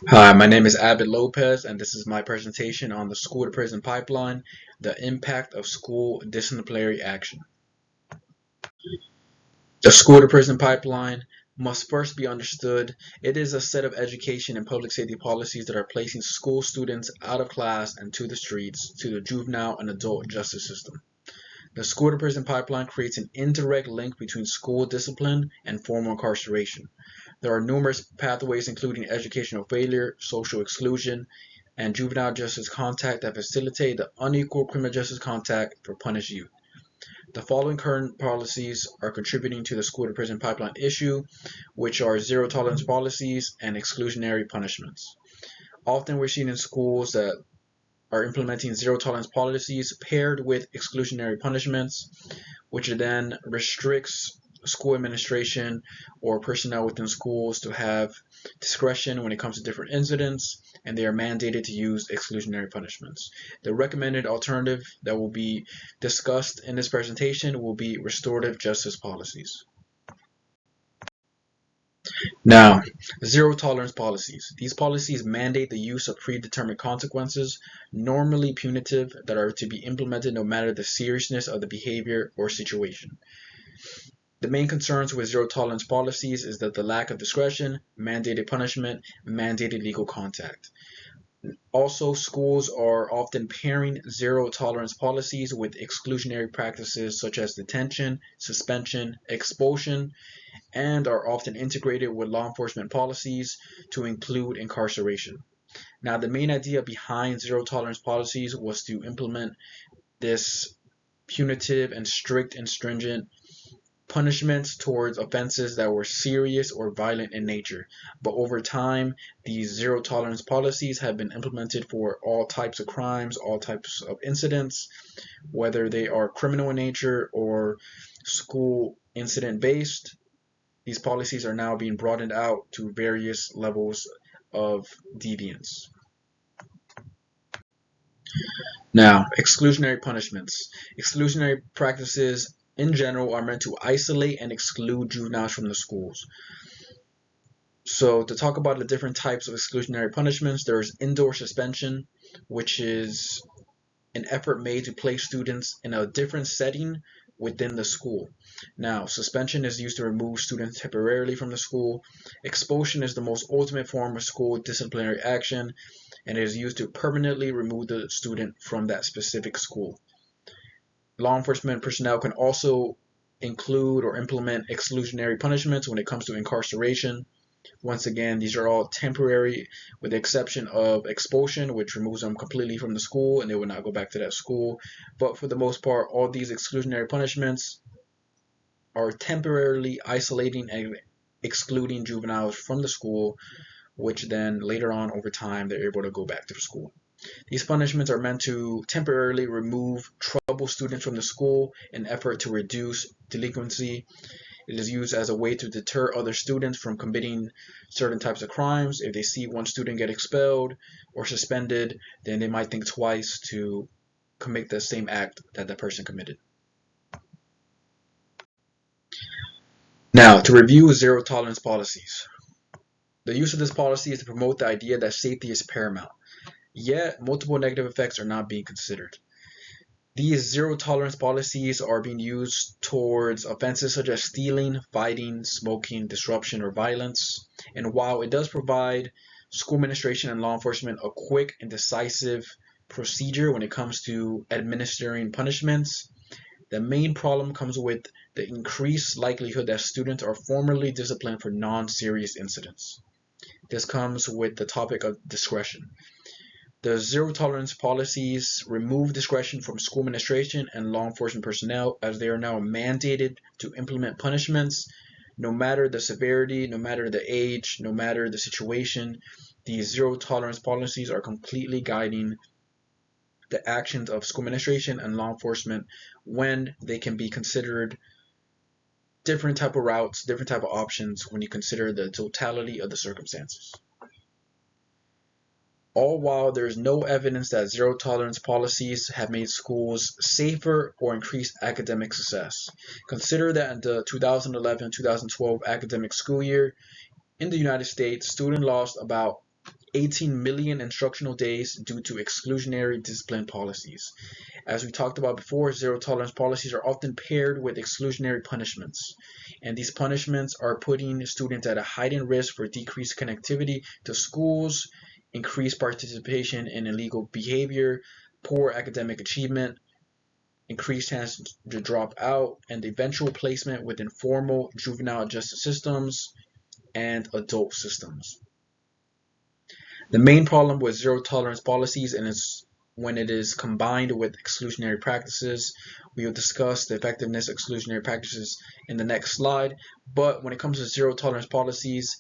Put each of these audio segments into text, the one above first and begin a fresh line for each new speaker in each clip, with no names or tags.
Hi, my name is Lopez, and this is my presentation on the school to prison pipeline, the impact of school disciplinary action. The school to prison pipeline must first be understood. It is a set of education and public safety policies that are placing school students out of class and to the streets, to the juvenile and adult justice system. The school to prison pipeline creates an indirect link between school discipline and formal incarceration. There are numerous pathways, including educational failure, social exclusion, and juvenile justice contact that facilitate the unequal criminal justice contact for punished youth. The following current policies are contributing to the school to prison pipeline issue, which are zero tolerance policies and exclusionary punishments. Often we're seeing in schools that are implementing zero tolerance policies paired with exclusionary punishments, which then restricts school administration or personnel within schools to have discretion when it comes to different incidents, and they are mandated to use exclusionary punishments. The recommended alternative that will be discussed in this presentation will be restorative justice policies. Now, zero tolerance policies. These policies mandate the use of predetermined consequences, normally punitive, that are to be implemented no matter the seriousness of the behavior or situation. The main concerns with zero tolerance policies is that the lack of discretion, mandated punishment, mandated legal contact. Also, schools are often pairing zero tolerance policies with exclusionary practices such as detention, suspension, expulsion, and are often integrated with law enforcement policies to include incarceration. Now, the main idea behind zero tolerance policies was to implement this punitive and strict and stringent punishments towards offenses that were serious or violent in nature. But over time, these zero tolerance policies have been implemented for all types of crimes, all types of incidents, whether they are criminal in nature or school incident based. These policies are now being broadened out to various levels of deviance. Now, exclusionary punishments. Exclusionary practices in general are meant to isolate and exclude juveniles from the schools. So, to talk about the different types of exclusionary punishments, there's indoor suspension, which is an effort made to place students in a different setting within the school. Now, suspension is used to remove students temporarily from the school. Expulsion is the most ultimate form of school disciplinary action, and it is used to permanently remove the student from that specific school. Law enforcement personnel can also include or implement exclusionary punishments when it comes to incarceration. Once again, these are all temporary with the exception of expulsion, which removes them completely from the school and they will not go back to that school. But for the most part, all these exclusionary punishments are temporarily isolating and excluding juveniles from the school, which then later on over time they're able to go back to the school. These punishments are meant to temporarily remove trouble students from the school in an effort to reduce delinquency. It is used as a way to deter other students from committing certain types of crimes. If they see one student get expelled or suspended, then they might think twice to commit the same act that the person committed. Now, to review zero tolerance policies. The use of this policy is to promote the idea that safety is paramount, yet multiple negative effects are not being considered. These zero tolerance policies are being used towards offenses such as stealing, fighting, smoking, disruption, or violence. And while it does provide school administration and law enforcement a quick and decisive procedure when it comes to administering punishments, the main problem comes with the increased likelihood that students are formally disciplined for non-serious incidents. This comes with the topic of discretion. The zero tolerance policies remove discretion from school administration and law enforcement personnel as they are now mandated to implement punishments no matter the severity, no matter the age, no matter the situation. These zero tolerance policies are completely guiding the actions of school administration and law enforcement when they can be considered different type of routes, different type of options when you consider the totality of the circumstances. All while there is no evidence that zero tolerance policies have made schools safer or increased academic success. Consider that in the 2011-2012 academic school year in the United States, students lost about 18 million instructional days due to exclusionary discipline policies. As we talked about before, zero tolerance policies are often paired with exclusionary punishments. And these punishments are putting students at a heightened risk for decreased connectivity to schools, increased participation in illegal behavior, poor academic achievement, increased chance to drop out, and eventual placement within formal juvenile justice systems and adult systems. The main problem with zero tolerance policies and it's when it is combined with exclusionary practices. We will discuss the effectiveness of exclusionary practices in the next slide. But when it comes to zero tolerance policies,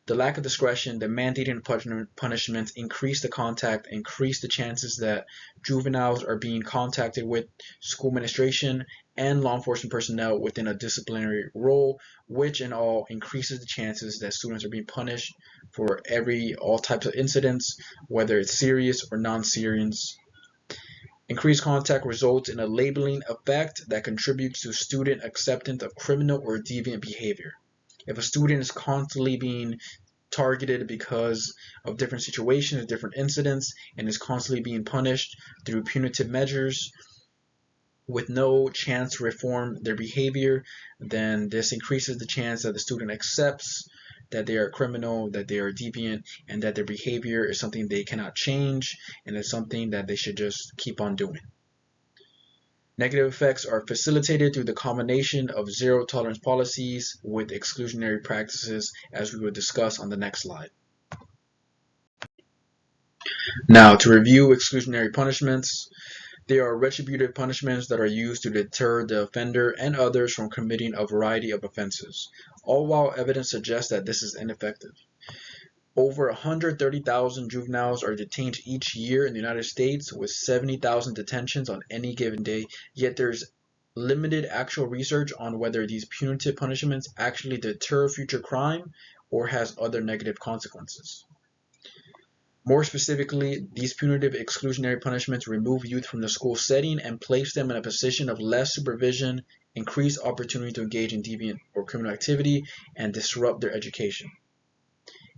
the lack of discretion, the mandated punishments increase the contact, increase the chances that juveniles are being contacted with school administration and law enforcement personnel within a disciplinary role, which in all increases the chances that students are being punished for all types of incidents, whether it's serious or non-serious. Increased contact results in a labeling effect that contributes to student acceptance of criminal or deviant behavior. If a student is constantly being targeted because of different situations, different incidents, and is constantly being punished through punitive measures with no chance to reform their behavior, then this increases the chance that the student accepts that they are criminal, that they are deviant, and that their behavior is something they cannot change, and it's something that they should just keep on doing. Negative effects are facilitated through the combination of zero tolerance policies with exclusionary practices, as we will discuss on the next slide. Now, to review exclusionary punishments, they are retributive punishments that are used to deter the offender and others from committing a variety of offenses, all while evidence suggests that this is ineffective. Over 130,000 juveniles are detained each year in the United States, with 70,000 detentions on any given day, yet there's limited actual research on whether these punitive punishments actually deter future crime or has other negative consequences. More specifically, these punitive exclusionary punishments remove youth from the school setting and place them in a position of less supervision, increased opportunity to engage in deviant or criminal activity, and disrupt their education.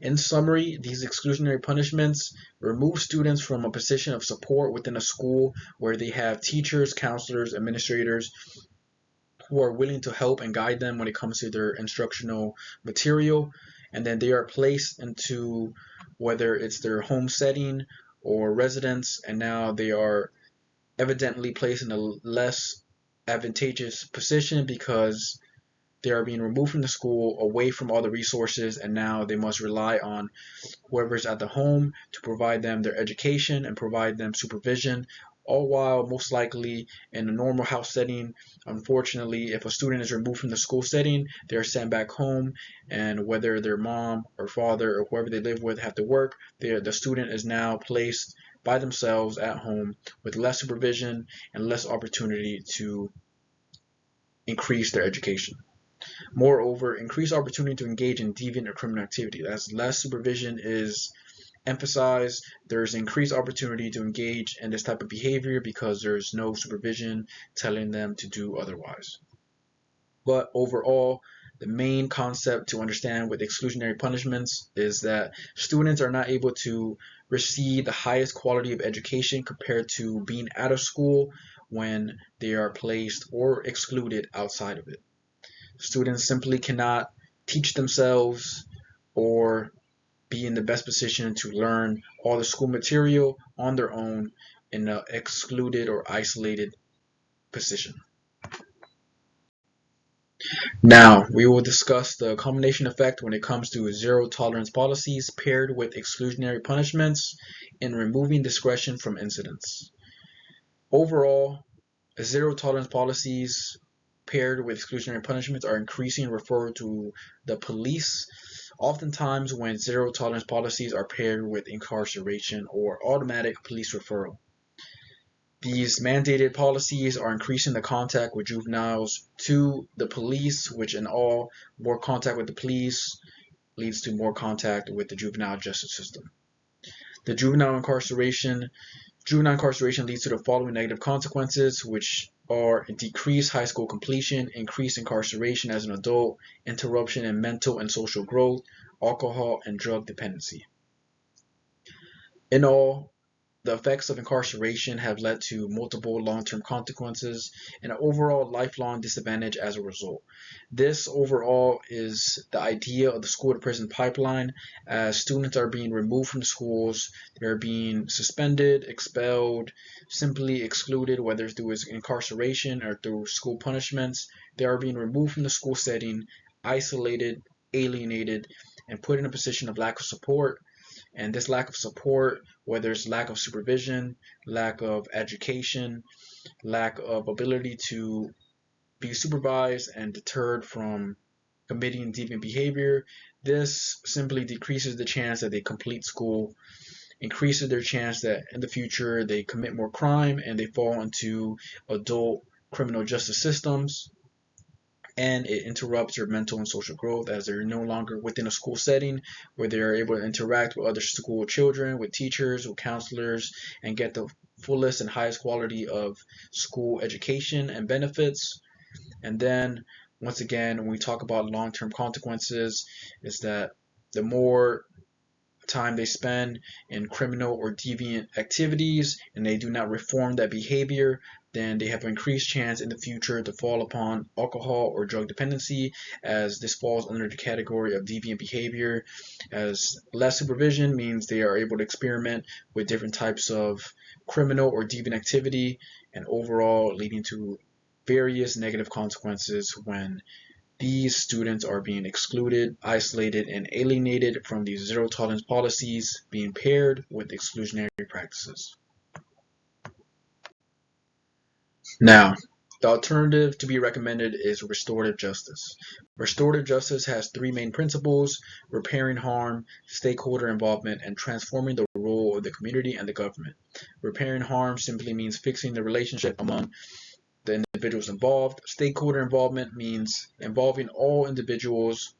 In summary, these exclusionary punishments remove students from a position of support within a school where they have teachers, counselors, administrators who are willing to help and guide them when it comes to their instructional material, and then they are placed into whether it's their home setting or residence, and now they are evidently placed in a less advantageous position because they are being removed from the school, away from all the resources, and now they must rely on whoever's at the home to provide them their education and provide them supervision, all while most likely in a normal house setting, unfortunately, if a student is removed from the school setting, they are sent back home, and whether their mom or father or whoever they live with have to work, the student is now placed by themselves at home with less supervision and less opportunity to increase their education. Moreover, increased opportunity to engage in deviant or criminal activity. As less supervision is emphasized, there's increased opportunity to engage in this type of behavior because there's no supervision telling them to do otherwise. But overall, the main concept to understand with exclusionary punishments is that students are not able to receive the highest quality of education compared to being out of school when they are placed or excluded outside of it. Students simply cannot teach themselves or be in the best position to learn all the school material on their own in an excluded or isolated position. Now, we will discuss the combination effect when it comes to zero tolerance policies paired with exclusionary punishments in removing discretion from incidents. Overall, zero tolerance policies paired with exclusionary punishments are increasing referral to the police. Oftentimes, when zero tolerance policies are paired with incarceration or automatic police referral. These mandated policies are increasing the contact with juveniles to the police, which in all, more contact with the police leads to more contact with the juvenile justice system. The juvenile incarceration leads to the following negative consequences, which are decreased high school completion, increased incarceration as an adult, interruption in mental and social growth, alcohol and drug dependency. In all, the effects of incarceration have led to multiple long-term consequences and an overall lifelong disadvantage as a result. This overall is the idea of the school to prison pipeline. As students are being removed from schools, they're being suspended, expelled, simply excluded, whether it's through incarceration or through school punishments. They are being removed from the school setting, isolated, alienated, and put in a position of lack of support. And this lack of support, whether it's lack of supervision, lack of education, lack of ability to be supervised and deterred from committing deviant behavior, this simply decreases the chance that they complete school, increases their chance that in the future they commit more crime and they fall into adult criminal justice systems, and it interrupts their mental and social growth as they're no longer within a school setting where they're able to interact with other school children, with teachers, with counselors, and get the fullest and highest quality of school education and benefits. And then, once again, when we talk about long-term consequences, is that the more time they spend in criminal or deviant activities and they do not reform that behavior, then they have an increased chance in the future to fall upon alcohol or drug dependency, as this falls under the category of deviant behavior, as less supervision means they are able to experiment with different types of criminal or deviant activity, and overall leading to various negative consequences when these students are being excluded, isolated, and alienated from these zero tolerance policies being paired with exclusionary practices. Now, the alternative to be recommended is restorative justice. Restorative justice has three main principles: repairing harm, stakeholder involvement, and transforming the role of the community and the government. Repairing harm simply means fixing the relationship among the individuals involved. Stakeholder involvement means involving all individuals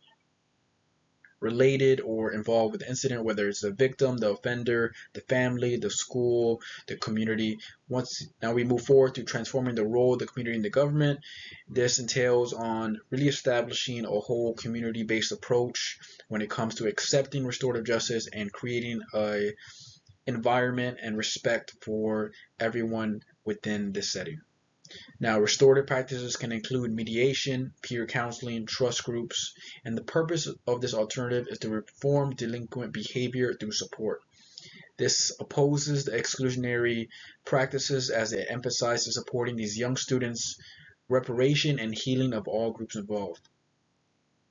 related or involved with the incident, whether it's the victim, the offender, the family, the school, the community. Once now we move forward to transforming the role of the community and the government. This entails on really establishing a whole community-based approach when it comes to accepting restorative justice and creating a environment and respect for everyone within this setting. Now, restorative practices can include mediation, peer counseling, trust groups, and the purpose of this alternative is to reform delinquent behavior through support. This opposes the exclusionary practices as it emphasizes supporting these young students' reparation and healing of all groups involved.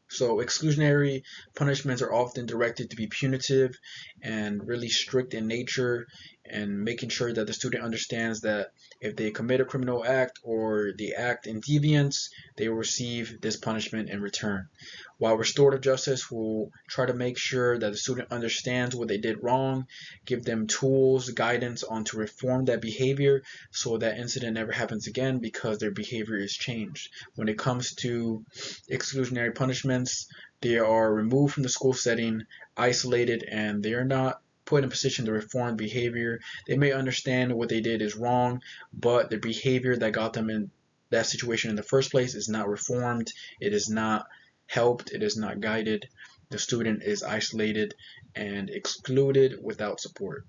So exclusionary punishments are often directed to be punitive and really strict in nature, and making sure that the student understands that if they commit a criminal act or they act in deviance, they will receive this punishment in return. While restorative justice will try to make sure that the student understands what they did wrong, give them tools, guidance on to reform that behavior so that incident never happens again because their behavior is changed. When it comes to exclusionary punishments, they are removed from the school setting, isolated, and they are not put in a position to reform behavior. They may understand what they did is wrong, but the behavior that got them in that situation in the first place is not reformed. It is not helped. It is not guided. The student is isolated and excluded without support.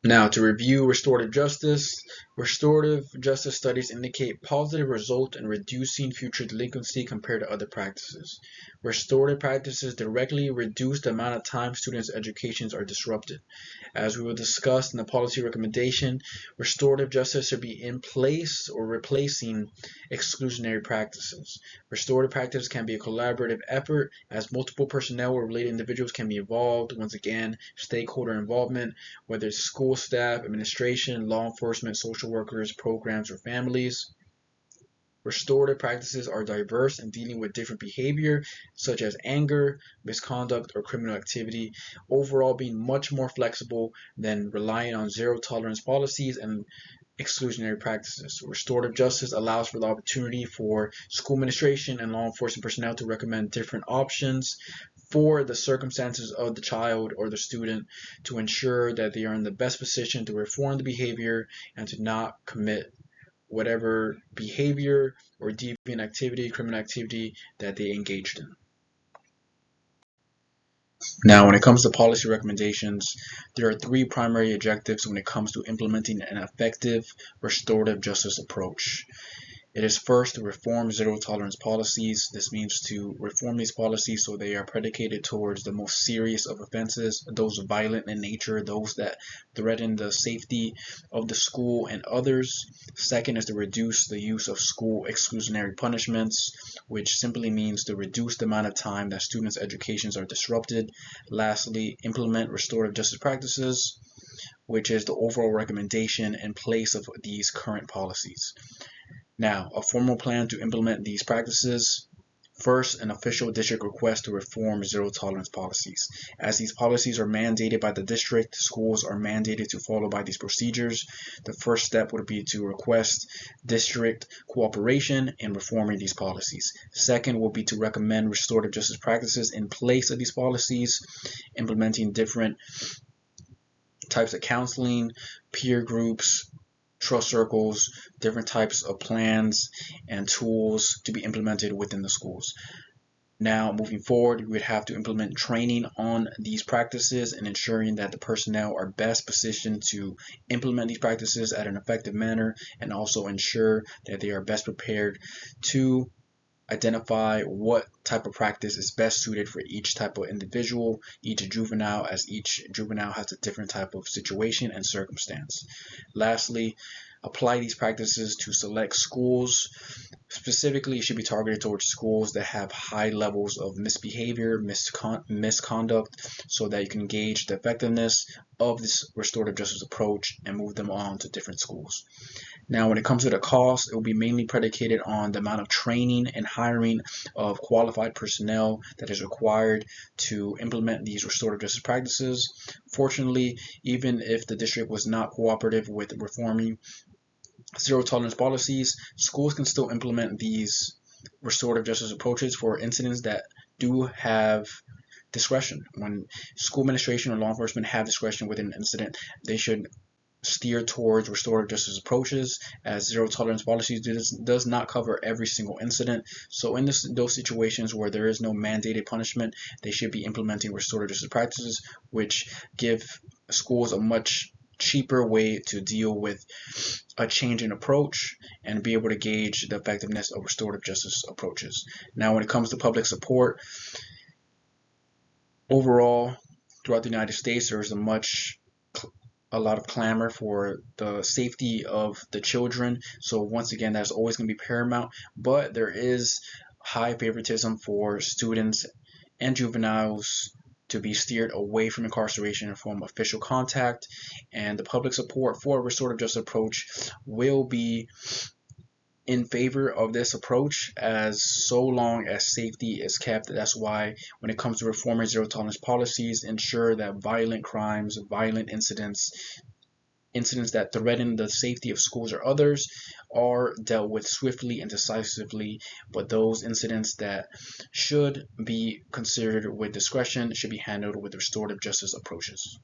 Now, to review restorative justice studies indicate positive result in reducing future delinquency compared to other practices. Restorative practices directly reduce the amount of time students' educations are disrupted. As we will discuss in the policy recommendation, restorative justice should be in place or replacing exclusionary practices. Restorative practice can be a collaborative effort as multiple personnel or related individuals can be involved. Once again, stakeholder involvement, whether it's school staff, administration, law enforcement, social workers, programs, or families. Restorative practices are diverse in dealing with different behavior, such as anger, misconduct, or criminal activity, overall being much more flexible than relying on zero tolerance policies and exclusionary practices. Restorative justice allows for the opportunity for school administration and law enforcement personnel to recommend different options for the circumstances of the child or the student to ensure that they are in the best position to reform the behavior and to not commit whatever behavior or deviant activity, criminal activity that they engaged in. Now, when it comes to policy recommendations, there are three primary objectives when it comes to implementing an effective restorative justice approach. It is first to reform zero tolerance policies. This means to reform these policies so they are predicated towards the most serious of offenses, those violent in nature, those that threaten the safety of the school and others. Second is to reduce the use of school exclusionary punishments, which simply means to reduce the amount of time that students' educations are disrupted. Lastly, implement restorative justice practices, which is the overall recommendation in place of these current policies. Now, a formal plan to implement these practices. First, an official district request to reform zero tolerance policies. As these policies are mandated by the district, schools are mandated to follow by these procedures. The first step would be to request district cooperation in reforming these policies. Second will be to recommend restorative justice practices in place of these policies, implementing different types of counseling, peer groups, trust circles, different types of plans and tools to be implemented within the schools. Now, moving forward, we would have to implement training on these practices and ensuring that the personnel are best positioned to implement these practices at an effective manner, and also ensure that they are best prepared to identify what type of practice is best suited for each type of individual, each juvenile, as each juvenile has a different type of situation and circumstance. Lastly, apply these practices to select schools. Specifically, it should be targeted towards schools that have high levels of misbehavior, misconduct, so that you can gauge the effectiveness of this restorative justice approach and move them on to different schools. Now, when it comes to the cost, it will be mainly predicated on the amount of training and hiring of qualified personnel that is required to implement these restorative justice practices. Fortunately, even if the district was not cooperative with reforming zero tolerance policies, schools can still implement these restorative justice approaches for incidents that do have discretion. When school administration or law enforcement have discretion within an incident, they should steer towards restorative justice approaches, as zero tolerance policies does not cover every single incident. So in those situations where there is no mandated punishment, they should be implementing restorative justice practices, which give schools a much cheaper way to deal with a change in approach and be able to gauge the effectiveness of restorative justice approaches. Now, when it comes to public support, overall, throughout the United States, there is a lot of clamor for the safety of the children. So once again, that's always going to be paramount, but there is high favoritism for students and juveniles to be steered away from incarceration and from official contact, and the public support for a restorative justice approach will be in favor of this approach as so long as safety is kept. That's why when it comes to reforming zero tolerance policies, ensure that violent crimes, violent incidents that threaten the safety of schools or others are dealt with swiftly and decisively, but those incidents that should be considered with discretion should be handled with restorative justice approaches.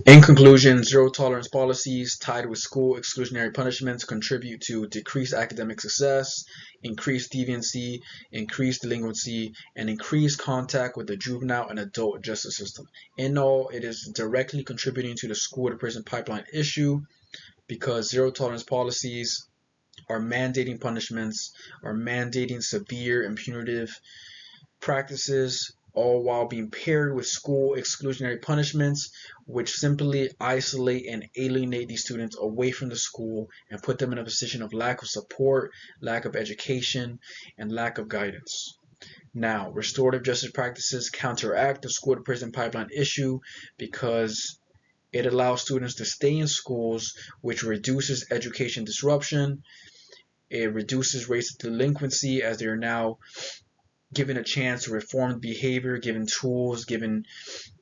In conclusion, zero tolerance policies tied with school exclusionary punishments contribute to decreased academic success, increased deviancy, increased delinquency, and increased contact with the juvenile and adult justice system. In all, it is directly contributing to the school to prison pipeline issue, because zero tolerance policies are mandating punishments, are mandating severe and punitive practices, all while being paired with school exclusionary punishments, which simply isolate and alienate these students away from the school and put them in a position of lack of support, lack of education, and lack of guidance. Now, restorative justice practices counteract the school to prison pipeline issue because it allows students to stay in schools, which reduces education disruption. It reduces rates of delinquency, as they are now given a chance to reform behavior, given tools, given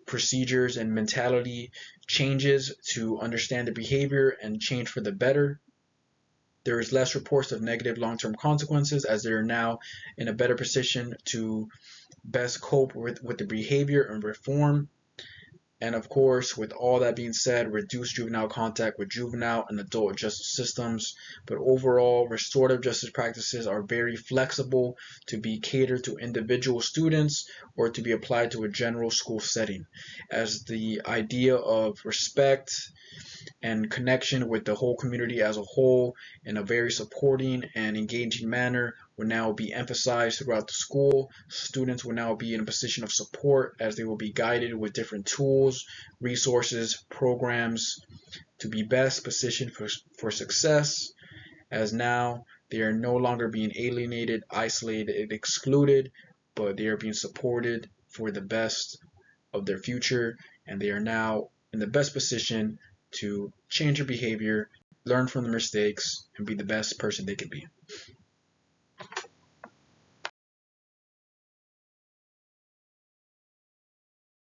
procedures and mentality changes to understand the behavior and change for the better. There is less reports of negative long-term consequences, as they are now in a better position to best cope with the behavior and reform. And of course, with all that being said, reduce juvenile contact with juvenile and adult justice systems. But overall, restorative justice practices are very flexible to be catered to individual students or to be applied to a general school setting, as the idea of respect and connection with the whole community as a whole in a very supporting and engaging manner will now be emphasized throughout the school. Students will now be in a position of support as they will be guided with different tools, resources, programs to be best positioned for success, as now they are no longer being alienated, isolated, and excluded, but they are being supported for the best of their future, and they are now in the best position to change their behavior, learn from the mistakes, and be the best person they can be.